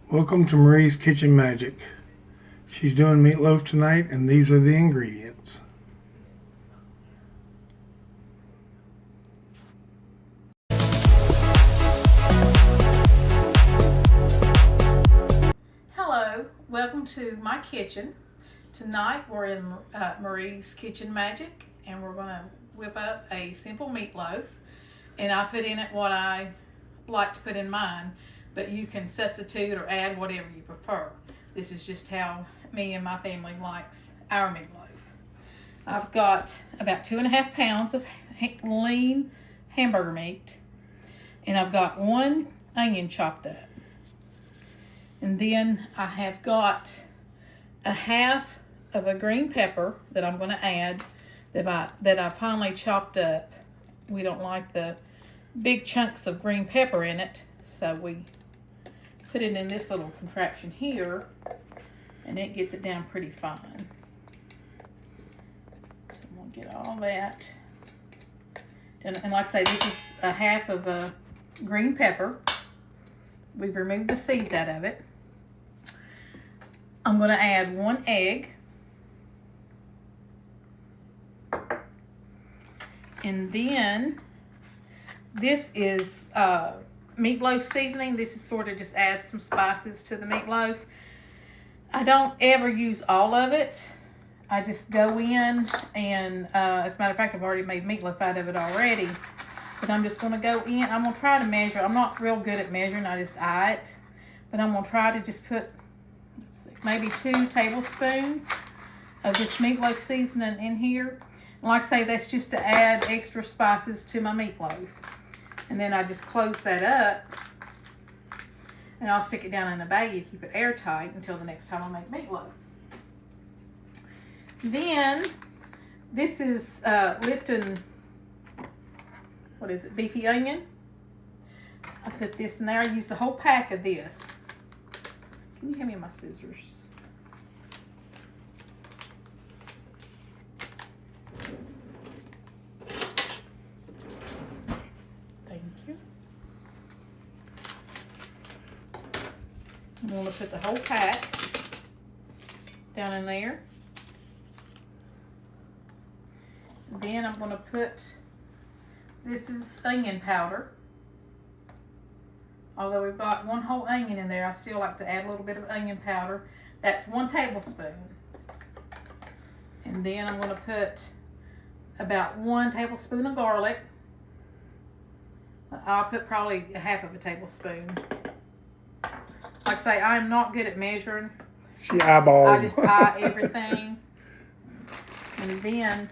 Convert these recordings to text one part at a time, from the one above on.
Welcome to Marie's Kitchen Magic. She's doing meatloaf tonight, and these are the ingredients. Hello, welcome to my kitchen. Tonight we're in Marie's Kitchen Magic, and we're going to whip up a simple meatloaf. And I put in it what I like to put in mine, but you can substitute or add whatever you prefer. This is just how me and my family likes our meatloaf. I've got about 2.5 pounds of lean hamburger meat, and I've got 1 onion chopped up. And then I have got a half of a green pepper that I'm going to add that I finally chopped up. We don't like the big chunks of green pepper in it, so we put it in this little contraption here, and it gets it down pretty fine. So I'm going to get all that. And like I say, this is a half of a green pepper. We've removed the seeds out of it. I'm going to add 1 egg. And then this is meatloaf seasoning. This is sort of just adds some spices to the meatloaf. I don't ever use all of it. I just go in and, as a matter of fact, I've already made meatloaf out of it already. But I'm just going to go in. I'm going to try to measure. I'm not real good at measuring. I just eye it. But I'm going to try to just put, let's see, maybe 2 tablespoons of this meatloaf seasoning in here. And like I say, that's just to add extra spices to my meatloaf. And then I just close that up. And I'll stick it down in a baggie to keep it airtight until the next time I make meatloaf. Then, this is Lipton, what is it, beefy onion. I put this in there. I use the whole pack of this. Can you hand me my scissors? Thank you. I'm going to put the whole pack down in there. Then I'm going to put, this is onion powder. Although we've got 1 whole onion in there, I still like to add a little bit of onion powder. That's 1 tablespoon. And then I'm going to put about 1 tablespoon of garlic. I'll put probably a half of a tablespoon. Like I say, I'm not good at measuring. She eyeballs. I just eye everything. And then,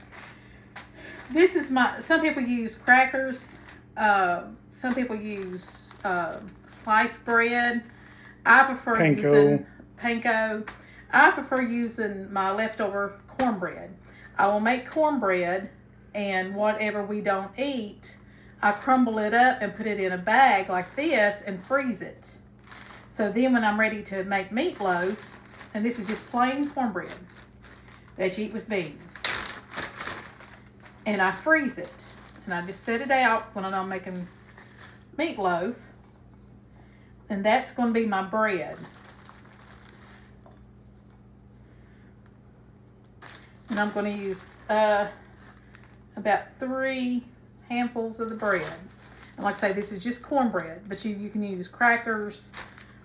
this is some people use crackers. Some people use sliced bread. I prefer using panko. I prefer using my leftover cornbread. I will make cornbread, and whatever we don't eat, I crumble it up and put it in a bag like this and freeze it. So then when I'm ready to make meatloaf, and this is just plain cornbread that you eat with beans, and I freeze it, and I just set it out when I'm making meatloaf, and that's going to be my bread. And I'm going to use about 3 handfuls of the bread. And like I say, this is just cornbread, but you can use crackers,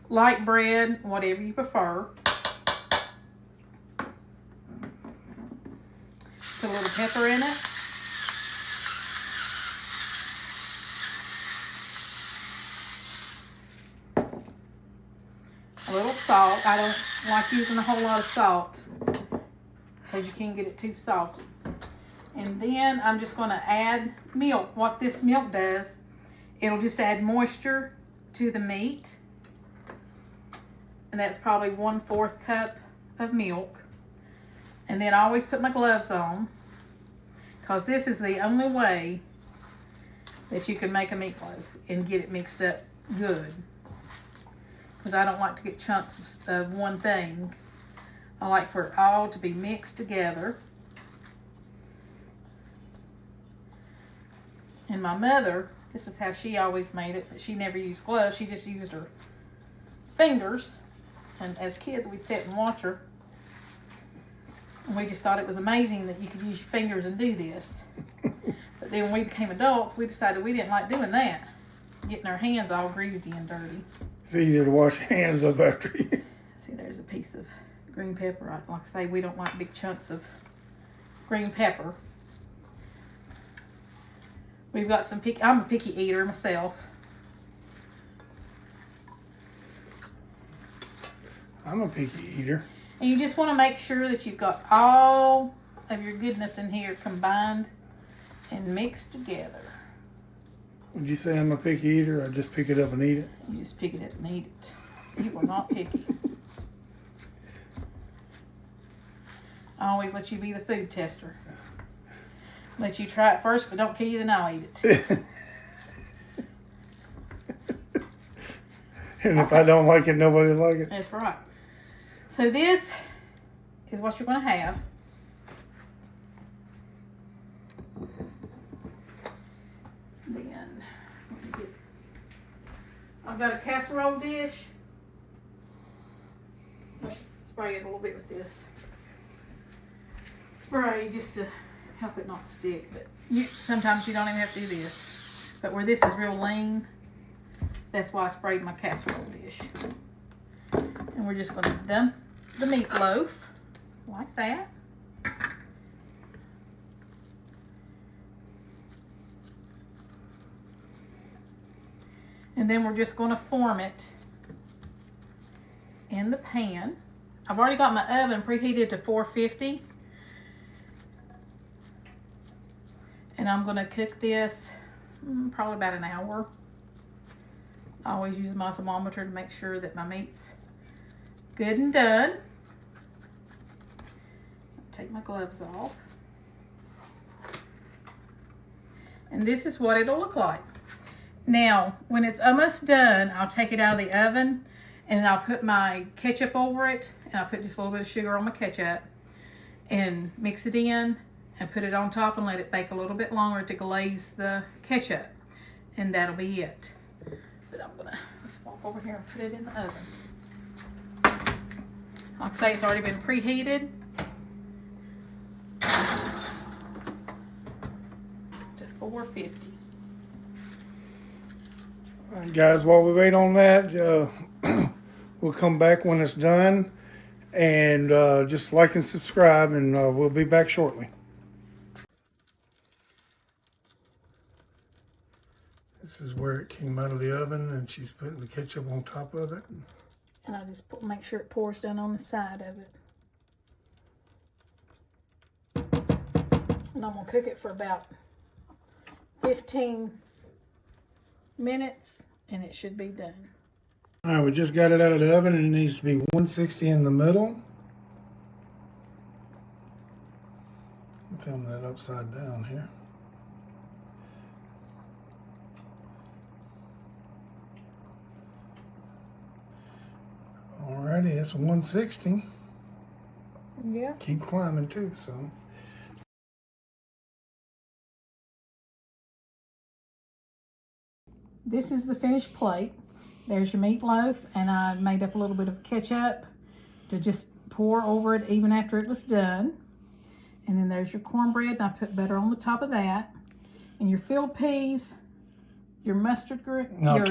light bread, whatever you prefer. Put a little pepper in it. A little salt. I don't like using a whole lot of salt because you can get it too salty. And then I'm just going to add milk. What this milk does, it'll just add moisture to the meat. And that's probably 1/4 cup of milk. And then I always put my gloves on, because this is the only way that you can make a meatloaf and get it mixed up good. Because I don't like to get chunks of one thing. I like for it all to be mixed together. And my mother, this is how she always made it, but she never used gloves. She just used her fingers. And as kids, we'd sit and watch her. And we just thought it was amazing that you could use your fingers and do this. But then when we became adults, we decided we didn't like doing that. Getting our hands all greasy and dirty. It's easier to wash your hands up after you. See, there's a piece of green pepper. Like I say, we don't like big chunks of green pepper. We've got some I'm a picky eater myself. I'm a picky eater. And you just want to make sure that you've got all of your goodness in here combined and mixed together. Would you say I'm a picky eater, or just pick it up and eat it? You just pick it up and eat it. You are not picky. I always let you be the food tester. Let you try it first, but don't kill you, then I'll eat it. And if I don't like it, nobody will like it. That's right. So this is what you're going to have. Then I've got a casserole dish. Let's spray it a little bit with this spray just to help it not stick. But sometimes you don't even have to do this. But where this is real lean, that's why I sprayed my casserole dish. And we're just going to dump the meatloaf like that. And then we're just going to form it in the pan. I've already got my oven preheated to 450. And I'm going to cook this probably about an hour. I always use my thermometer to make sure that my meat's good and done. Take my gloves off. And this is what it'll look like. Now, when it's almost done, I'll take it out of the oven and I'll put my ketchup over it. And I'll put just a little bit of sugar on my ketchup and mix it in and put it on top and let it bake a little bit longer to glaze the ketchup. And that'll be it. But I'm gonna, let's walk over here and put it in the oven. Like I say, it's already been preheated to 450. All right, guys, while we wait on that, we'll come back when it's done. And just like and subscribe, and we'll be back shortly. This is where it came out of the oven, and she's putting the ketchup on top of it. And I just make sure it pours down on the side of it. And I'm going to cook it for about 15 minutes, and it should be done. All right, we just got it out of the oven, and it needs to be 160 in the middle. I'm filming it upside down here. Alrighty, it's 160. Yeah. Keep climbing too, so. This is the finished plate. There's your meatloaf, and I made up a little bit of ketchup to just pour over it even after it was done. And then there's your cornbread, and I put butter on the top of that. And your filled peas, your mustard, your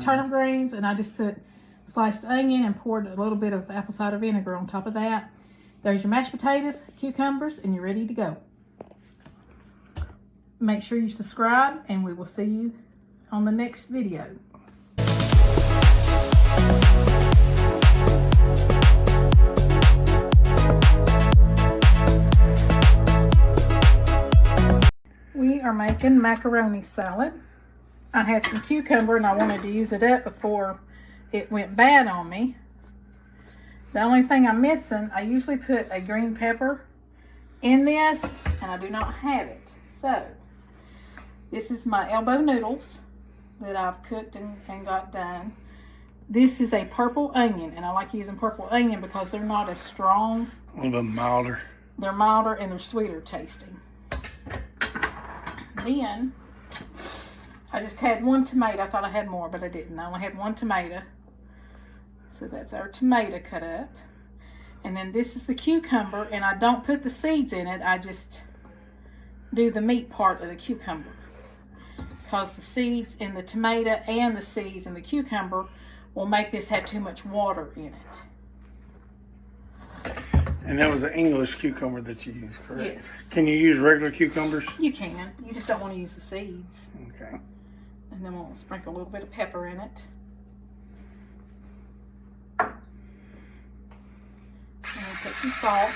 turnip greens, and I just put sliced onion and poured a little bit of apple cider vinegar on top of that. There's your mashed potatoes, cucumbers, and you're ready to go. Make sure you subscribe, and we will see you on the next video. We are making macaroni salad. I had some cucumber and I wanted to use it up before it went bad on me. The only thing I'm missing, I usually put a green pepper in this, and I do not have it. So, this is my elbow noodles that I've cooked and got done. This is a purple onion, and I like using purple onion because they're not as strong. A little bit milder. They're milder and they're sweeter tasting. Then, I just had one tomato. I thought I had more, but I didn't. I only had one tomato. So that's our tomato cut up. And then this is the cucumber, and I don't put the seeds in it. I just do the meat part of the cucumber. Because the seeds in the tomato and the seeds in the cucumber will make this have too much water in it. And that was an English cucumber that you used, correct? Yes. Can you use regular cucumbers? You can. You just don't want to use the seeds. Okay. And then we'll sprinkle a little bit of pepper in it. And we'll put some salt.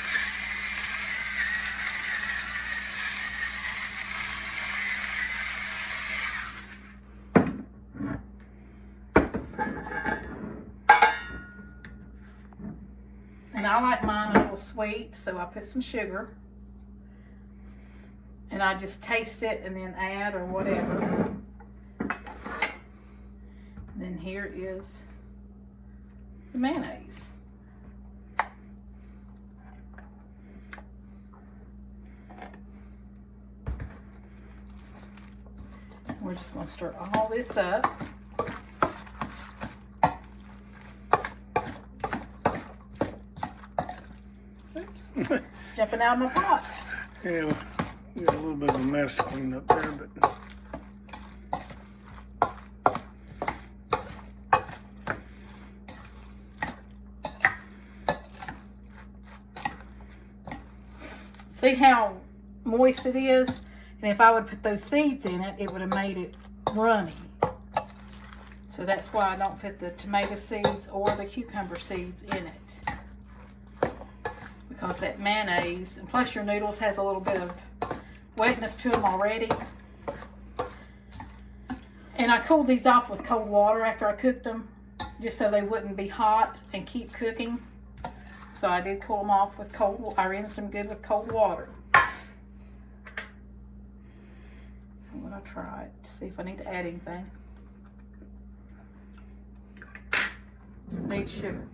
And I like mine a little sweet, so I put some sugar. And I just taste it and then add or whatever. And then here is the mayonnaise. We're just going to stir all this up. Oops, it's jumping out of my pot. Yeah, we got a little bit of a mess to clean up there, but see how moist it is? And if I would put those seeds in it, it would have made it runny. So that's why I don't put the tomato seeds or the cucumber seeds in it. Because that mayonnaise, and plus your noodles has a little bit of wetness to them already. And I cooled these off with cold water after I cooked them, just so they wouldn't be hot and keep cooking. So I did cool them off with cold, I rinsed them good with cold water. I'm gonna try it to see if I need to add anything. Need sugar.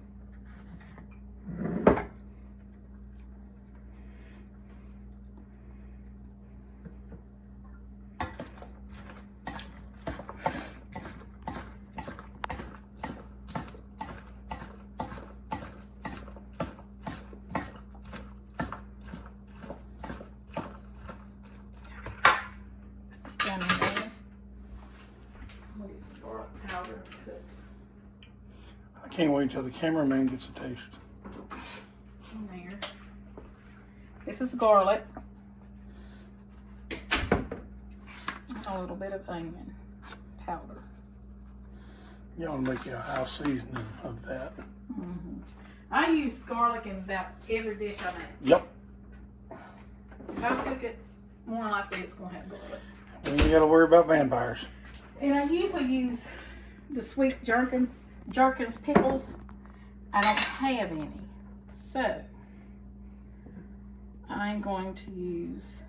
I can't wait till the cameraman gets a taste. In there. This is garlic. A little bit of onion powder. You ought to make you a house seasoning of that. Mm-hmm. I use garlic in about every dish I make. Yep. If I cook it more than likely, it's going to have garlic. Then you got to worry about vampires. And I usually use the sweet Jerkins pickles. I don't have any. So, I'm going to use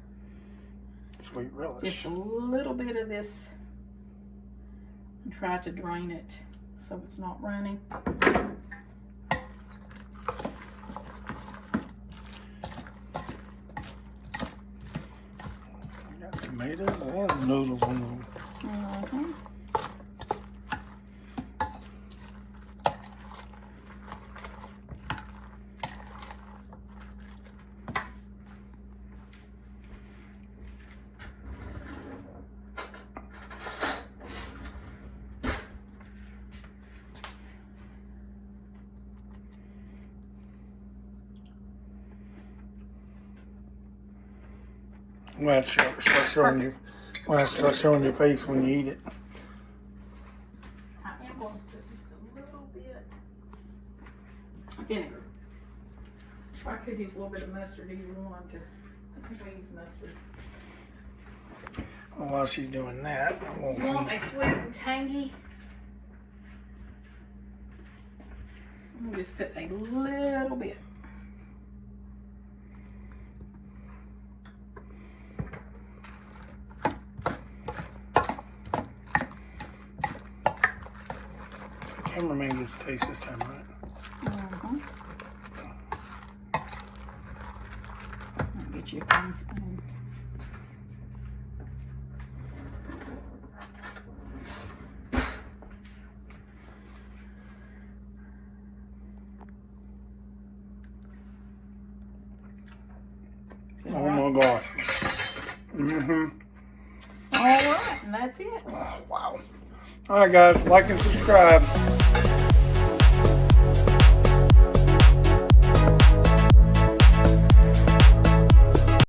Sweet relish. just a little bit of this and try to drain it so it's not running. I got tomatoes and noodles on them. Mm-hmm. Well, have to start showing your face when you eat it. I am going to put just a little bit of vinegar. Or I could use a little bit of mustard, either one. I think I use mustard. Well, while she's doing that, I'm You gonna want a sweet and tangy? I'm going to just put a little bit. cameraman gets a taste this time, right? Mm-hmm. Get you a clean spoon. Oh my gosh. All right, and that's it. Oh, wow. All right, guys, like and subscribe.